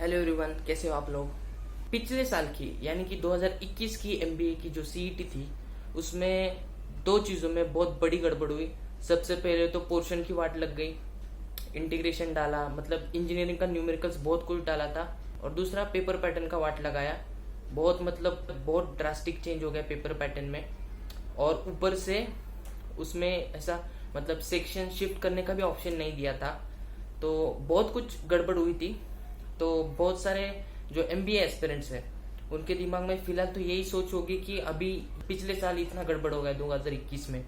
Hello everyone, कैसे हो आप लोग। पिछले साल की यानी कि 2021 की एमबीए की जो सीईटी थी उसमें दो चीज़ों में बहुत बड़ी गड़बड़ हुई। सबसे पहले तो पोर्शन की वाट लग गई, इंटीग्रेशन डाला, मतलब इंजीनियरिंग का न्यूमेरिकल्स बहुत कुछ डाला था। और दूसरा पेपर पैटर्न का वाट लगाया, बहुत ड्रास्टिक चेंज हो गया पेपर पैटर्न में। और ऊपर से उसमें ऐसा मतलब सेक्शन शिफ्ट करने का भी ऑप्शन नहीं दिया था, तो बहुत कुछ गड़बड़ हुई थी। तो बहुत सारे जो एमबीए एस्पिरेंट्स हैं उनके दिमाग में फिलहाल तो यही सोच होगी कि अभी पिछले साल इतना गड़बड़ हो गया 2021 में,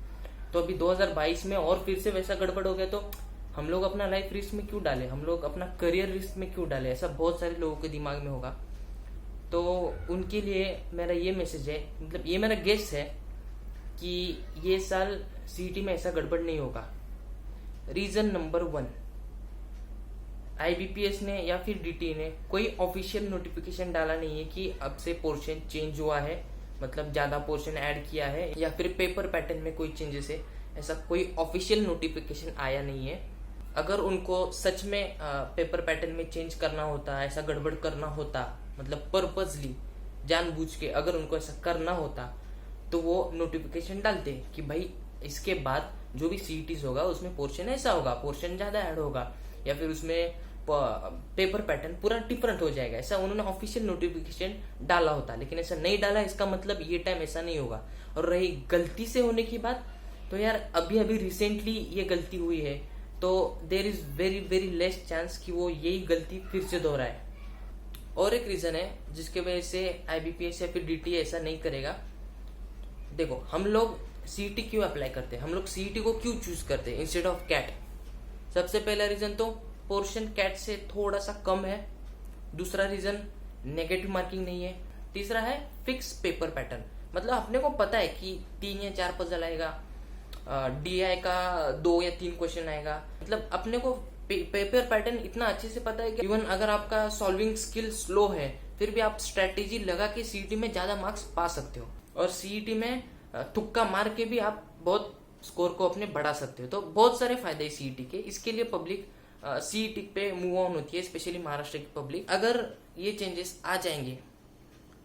तो अभी 2022 में और फिर से वैसा गड़बड़ हो गया, तो हम लोग अपना लाइफ रिस्क में क्यों डालें, हम लोग अपना करियर रिस्क में क्यों डालें। ऐसा बहुत सारे लोगों के दिमाग में होगा। तो उनके लिए मेरा ये मैसेज है, मतलब ये मेरा गेस है कि ये साल सीईटी में ऐसा गड़बड़ नहीं होगा। रीजन नंबर 1, आईबीपीएस ने या फिर डीटी ने कोई ऑफिशियल नोटिफिकेशन डाला नहीं है कि अब से पोर्शन चेंज हुआ है, मतलब ज्यादा पोर्शन ऐड किया है या फिर पेपर पैटर्न में कोई चेंजेस है। ऐसा कोई ऑफिशियल नोटिफिकेशन आया नहीं है। अगर उनको सच में पेपर पैटर्न में चेंज करना होता, ऐसा गड़बड़ करना होता, मतलब पर्पसली जानबूझ के अगर उनको ऐसा करना होता तो वो नोटिफिकेशन डालते कि भाई इसके बाद जो भी सीईटीज होगा उसमें पोर्शन ऐसा होगा, पोर्शन ज्यादा ऐड होगा, या फिर उसमें पेपर पैटर्न पूरा डिफरेंट हो जाएगा। ऐसा उन्होंने ऑफिशियल नोटिफिकेशन डाला होता, लेकिन ऐसा नहीं डाला। इसका मतलब ये टाइम ऐसा नहीं होगा। और रही गलती से होने की बात, तो यार अभी अभी रिसेंटली ये गलती हुई है, तो there is very very less chance कि वो यही गलती फिर से दोहराए। और एक रीजन है जिसके वजह से आईबीपीएस या फिर डीटी ऐसा नहीं करेगा। देखो, हम लोग सीईटी क्यों अप्लाई करते हैं, हम लोग सीईटी को क्यों चूज करते हैं इंस्टेड ऑफ कैट। सबसे पहला रीजन तो पोर्शन कैट से थोड़ा सा कम है। दूसरा रीजन नेगेटिव मार्किंग नहीं है। तीसरा है फिक्स पेपर पैटर्न, मतलब अपने को पता है कि 3 या 4 पजल आएगा, डीआई का 2 या 3 क्वेश्चन आएगा। मतलब अपने को पेपर पैटर्न इतना अच्छे से पता है कि इवन अगर आपका सॉल्विंग स्किल स्लो है फिर भी आप स्ट्रेटेजी लगा के सीईटी में ज्यादा मार्क्स पा सकते हो। और सीईटी में तुक्का मार के भी आप बहुत स्कोर को अपने बढ़ा सकते हो। तो बहुत सारे फायदे सीईटी के। इसके लिए पब्लिक सीईटी पे मूव ऑन होती है, स्पेशली महाराष्ट्र की पब्लिक। अगर ये चेंजेस आ जाएंगे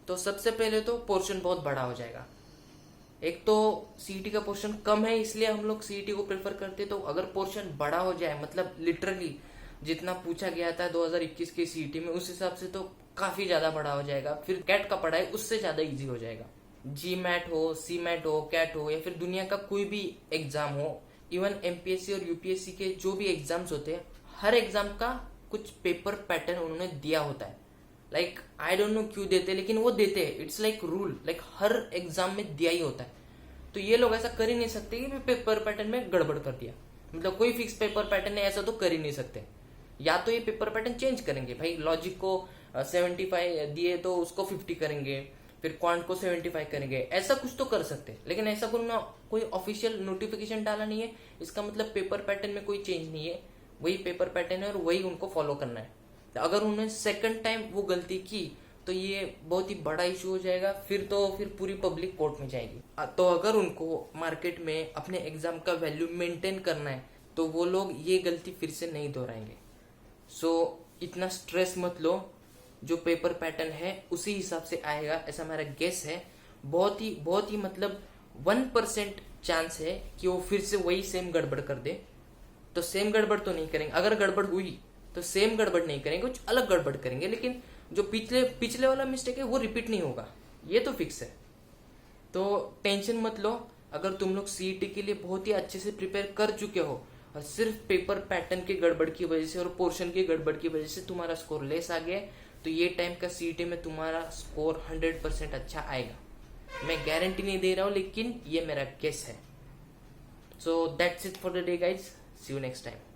तो सबसे पहले तो पोर्शन बहुत बड़ा हो जाएगा। एक तो सीईटी का पोर्शन कम है इसलिए हम लोग सीईटी को प्रेफर करते, तो अगर पोर्शन बड़ा हो जाए, मतलब लिटरली जितना पूछा गया था 2021 के सीईटी में उस हिसाब से तो काफी ज्यादा बड़ा हो जाएगा। फिर कैट का पढ़ाई उससे ज्यादा इजी हो जाएगा। जी मैट हो, सी मैट हो, कैट हो या फिर दुनिया का कोई भी एग्जाम हो, इवन एमपीएससी और यूपीएससी के जो भी एग्जाम्स होते हैं, हर एग्जाम का कुछ पेपर पैटर्न उन्होंने दिया होता है। लाइक आई डोंट नो क्यों देते, लेकिन वो देते हैं। It's like rule, like her exam में दिया ही होता है। तो ये लोग ऐसा कर ही नहीं सकते कि पेपर पैटर्न में गड़बड़ कर दिया, मतलब कोई फिक्स पेपर पैटर्न है ऐसा तो कर ही नहीं सकते। या तो ये पेपर पैटर्न चेंज करेंगे, भाई लॉजिक को 75 दिए तो उसको 50 करेंगे, फिर क्वांट को 75 करेंगे, ऐसा कुछ तो कर सकते हैं। लेकिन ऐसा कोई ऑफिशियल नोटिफिकेशन डाला नहीं है, इसका मतलब पेपर पैटर्न में कोई चेंज नहीं है। वही पेपर पैटर्न है और वही उनको फॉलो करना है। तो अगर उन्होंने सेकंड टाइम वो गलती की तो ये बहुत ही बड़ा इशू हो जाएगा। फिर पूरी पब्लिक कोर्ट में जाएगी। तो अगर उनको मार्केट में अपने एग्जाम का वैल्यू मेंटेन करना है तो वो लोग ये गलती फिर से नहीं दोहराएंगे। सो इतना स्ट्रेस मत लो, जो पेपर पैटर्न है उसी हिसाब से आएगा, ऐसा मेरा गेस है। बहुत ही मतलब 1% चांस है कि वो फिर से वही सेम गड़बड़ कर दे। तो सेम गड़बड़ तो नहीं करेंगे, अगर गड़बड़ हुई तो सेम गड़बड़ नहीं करेंगे, कुछ अलग गड़बड़ करेंगे। लेकिन जो पिछले वाला मिस्टेक है वो रिपीट नहीं होगा, ये तो फिक्स है। तो टेंशन मत लो। अगर तुम लोग सीईटी के लिए बहुत ही अच्छे से प्रिपेयर कर चुके हो और सिर्फ पेपर पैटर्न की गड़बड़ की वजह से और पोर्शन की गड़बड़ की वजह से तुम्हारा स्कोर लेस आ गया, तो ये टाइम का सीईटी में तुम्हारा स्कोर 100% अच्छा आएगा। मैं गारंटी नहीं दे रहा हूँ, लेकिन ये मेरा गेस है। So that's it for the day guys, see you next time.